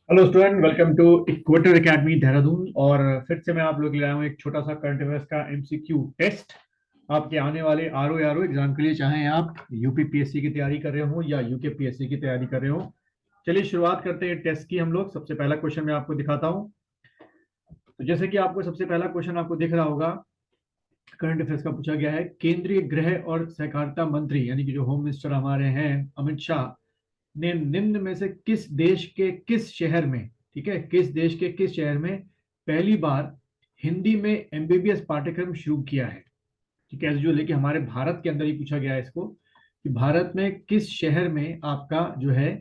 Hello student, welcome to Equator academy Dehradun. और फिर से मैं आप लोग ले आया हूँ एक छोटा सा करंट अफेयर्स का एमसीक्यू टेस्ट आपके आने वाले आरओ एग्जाम के लिए, चाहे आप यूपीपीएससी की तैयारी कर रहे हो या यूकेपीएससी की तैयारी कर रहे हो। चलिए शुरुआत करते हैं टेस्ट की। हम लोग सबसे पहला क्वेश्चन मैं आपको दिखाता हूँ। तो जैसे कि आपको सबसे पहला क्वेश्चन आपको दिख रहा होगा, करंट अफेयर्स का पूछा गया है, केंद्रीय गृह और सहकारिता मंत्री यानी कि जो होम मिनिस्टर हमारे हैं अमित शाह ने निम्न में से किस देश के किस शहर में, ठीक है, किस देश के किस शहर में पहली बार हिंदी में एमबीबीएस पाठ्यक्रम शुरू किया है। ठीक है, जो लेके हमारे भारत के अंदर ही पूछा गया है इसको कि भारत में किस शहर में आपका जो है,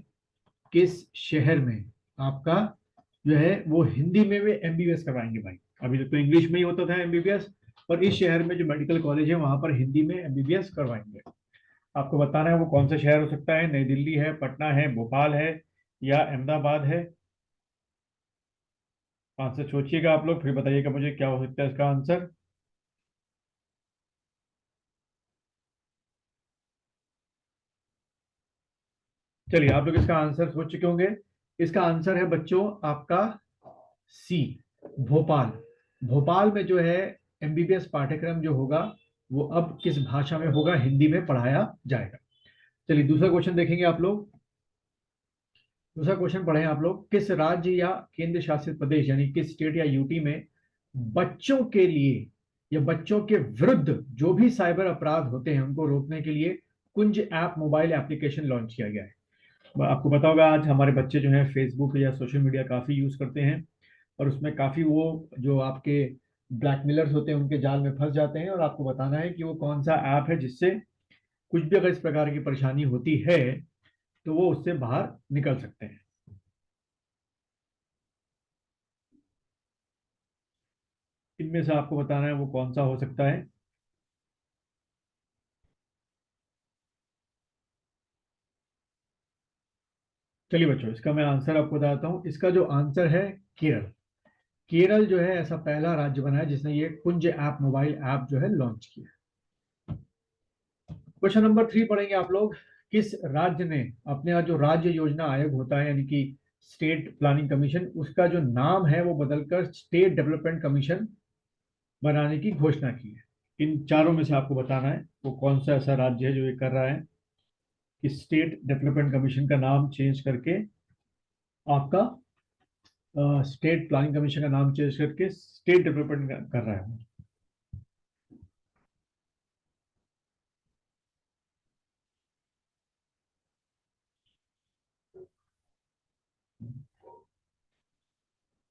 किस शहर में आपका जो है वो हिंदी में वे एमबीबीएस करवाएंगे भाई। अभी तक तो इंग्लिश में ही होता था एमबीबीएस, और इस शहर में जो मेडिकल कॉलेज है वहां पर हिंदी में एमबीबीएस करवाएंगे। आपको बताना है वो कौन सा शहर हो सकता है। नई दिल्ली है, पटना है, भोपाल है या अहमदाबाद है। आंसर सोचिएगा आप लोग, फिर बताइएगा मुझे क्या हो सकता है इसका आंसर। चलिए, आप लोग इसका आंसर सोच चुके होंगे। इसका आंसर है बच्चों आपका सी, भोपाल। भोपाल में जो है एमबीबीएस पाठ्यक्रम जो होगा वो अब किस भाषा में होगा, हिंदी में पढ़ाया जाएगा। चलिए दूसरा क्वेश्चन देखेंगे आप लोग। दूसरा क्वेश्चन पढ़ें आप लोग, किस राज्य या केंद्र शासित प्रदेश यानी किस स्टेट या यूटी में बच्चों के लिए या बच्चों के विरुद्ध जो भी साइबर अपराध होते हैं उनको रोकने के लिए कुंज ऐप मोबाइल एप्लीकेशन लॉन्च किया गया है। आपको पता होगा आज हमारे बच्चे जो हैं फेसबुक या सोशल मीडिया काफी यूज करते हैं, और उसमें काफी वो जो आपके ब्लैकमेलर्स होते हैं उनके जाल में फंस जाते हैं। और आपको बताना है कि वो कौन सा ऐप है जिससे कुछ भी अगर इस प्रकार की परेशानी होती है तो वो उससे बाहर निकल सकते हैं। इनमें से आपको बताना है वो कौन सा हो सकता है। चलिए बच्चों, इसका मैं आंसर आपको बताता हूँ। इसका जो आंसर है केरल। केरल जो है ऐसा पहला राज्य बना है जिसने ये कुंज ऐप मोबाइल ऐप जो है लॉन्च किया। क्वेश्चन नंबर 3 पढ़ेंगे आप लोग। किस राज्य ने अपने यहाँ जो राज्य योजना आयोग होता है यानी कि स्टेट प्लानिंग कमीशन, उसका जो नाम है वो बदलकर स्टेट डेवलपमेंट कमीशन बनाने की घोषणा की है। इन चारों में से आपको बताना है वो कौन सा ऐसा राज्य है जो ये कर रहा है कि स्टेट डेवलपमेंट कमीशन का नाम चेंज करके आपका स्टेट प्लानिंग कमीशन का नाम चेंज करके स्टेट डेवलपमेंट कर रहा है।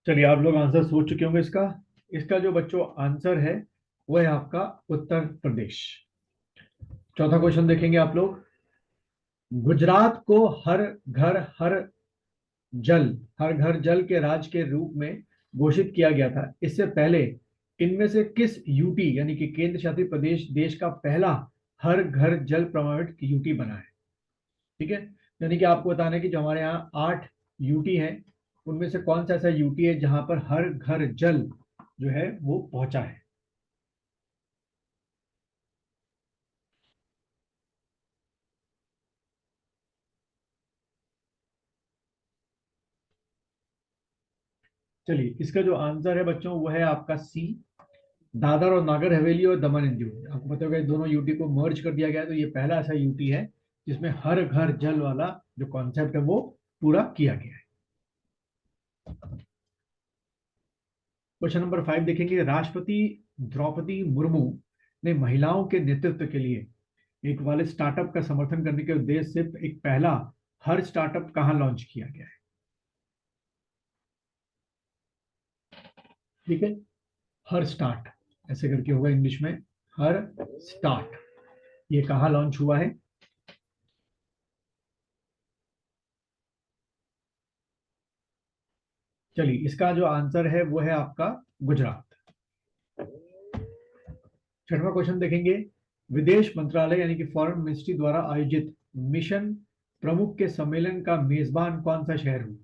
चलिए, आप लोग आंसर सोच चुके होंगे इसका। इसका जो बच्चों आंसर है वो है आपका उत्तर प्रदेश। चौथा क्वेश्चन देखेंगे आप लोग। गुजरात को जल हर घर जल के राज्य के रूप में घोषित किया गया था। इससे पहले इनमें से किस यूटी यानी कि केंद्र शासित प्रदेश देश का पहला हर घर जल प्रमाणित यूटी बना है। ठीक है, यानी कि आपको बताना है कि जो हमारे यहाँ 8 यूटी हैं उनमें से कौन सा ऐसा यूटी है जहां पर हर घर जल जो है वो पहुंचा है। चलिए, इसका जो आंसर है बच्चों वो है आपका सी, दादर और नागर हवेली और दमन एंड दीव। आपको पता होगा दोनों यूटी को मर्ज कर दिया गया है, तो ये पहला ऐसा यूटी है जिसमें हर घर जल वाला जो कॉन्सेप्ट है वो पूरा किया गया है। क्वेश्चन नंबर 5 देखेंगे। राष्ट्रपति द्रौपदी मुर्मू ने महिलाओं के नेतृत्व के लिए एक वाले स्टार्टअप का समर्थन करने के उद्देश्य से एक पहला हर स्टार्टअप कहाँ लॉन्च किया गया है। ठीक है, हर स्टार्ट ऐसे करके होगा इंग्लिश में, हर स्टार्ट, ये कहाँ लॉन्च हुआ है। चलिए, इसका जो आंसर है वो है आपका गुजरात। छठवां क्वेश्चन देखेंगे। विदेश मंत्रालय यानी कि फॉरेन मिनिस्ट्री द्वारा आयोजित मिशन प्रमुख के सम्मेलन का मेजबान कौन सा शहर हुआ।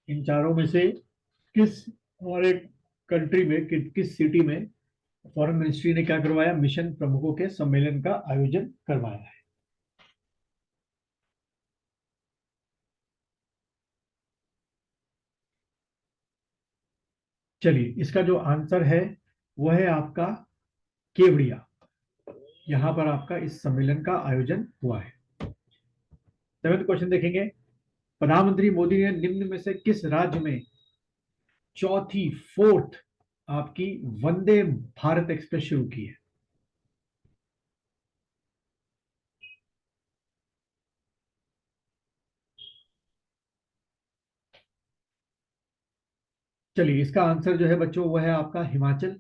इन चारों में से किस हमारे कंट्री में किस सिटी में फॉरेन मिनिस्ट्री ने क्या करवाया, मिशन प्रमुखों के सम्मेलन का आयोजन करवाया है। चलिए, इसका जो आंसर है वो है आपका केवड़िया। यहां पर आपका इस सम्मेलन का आयोजन हुआ है। 7वां क्वेश्चन देखेंगे। प्रधानमंत्री मोदी ने निम्न में से किस राज्य में चौथी फोर्थ आपकी वंदे भारत एक्सप्रेस शुरू की है? चलिए, इसका आंसर जो है बच्चों वो है आपका हिमाचल।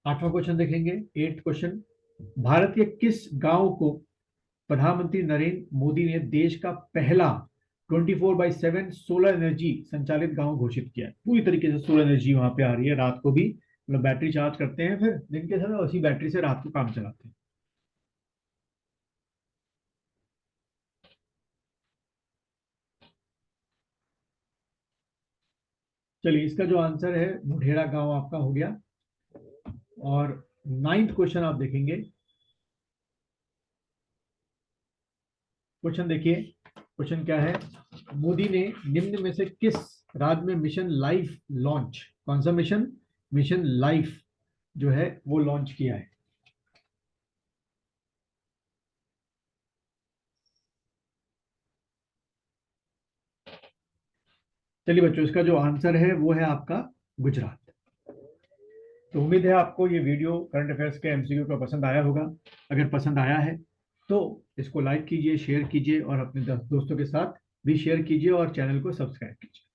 8वां क्वेश्चन देखेंगे। 8th question. भारत के किस गांव को प्रधानमंत्री नरेंद्र मोदी ने देश का पहला 24/7 सोलर एनर्जी संचालित गांव घोषित किया है? पूरी तरीके से सोलर एनर्जी वहां पे आ रही है रात को भी, मतलब बैटरी चार्ज करते हैं, फिर दिन के समय उसी बैटरी से रात को काम चलाते हैं। चलिए, इसका जो आंसर है मुढेरा गांव आपका हो गया। और 9th क्वेश्चन आप देखेंगे। क्वेश्चन देखिए, क्वेश्चन क्या है। मोदी ने निम्न में से किस राज्य में मिशन लाइफ लॉन्च, कौन सा मिशन, मिशन लाइफ जो है वो लॉन्च किया है? चलिए बच्चों, इसका जो आंसर है वो है आपका गुजरात। तो उम्मीद है आपको ये वीडियो करंट अफेयर्स के एमसीक्यू का पसंद आया होगा। अगर पसंद आया है तो इसको लाइक कीजिए, शेयर कीजिए और अपने दोस्तों के साथ भी शेयर कीजिए और चैनल को सब्सक्राइब कीजिए।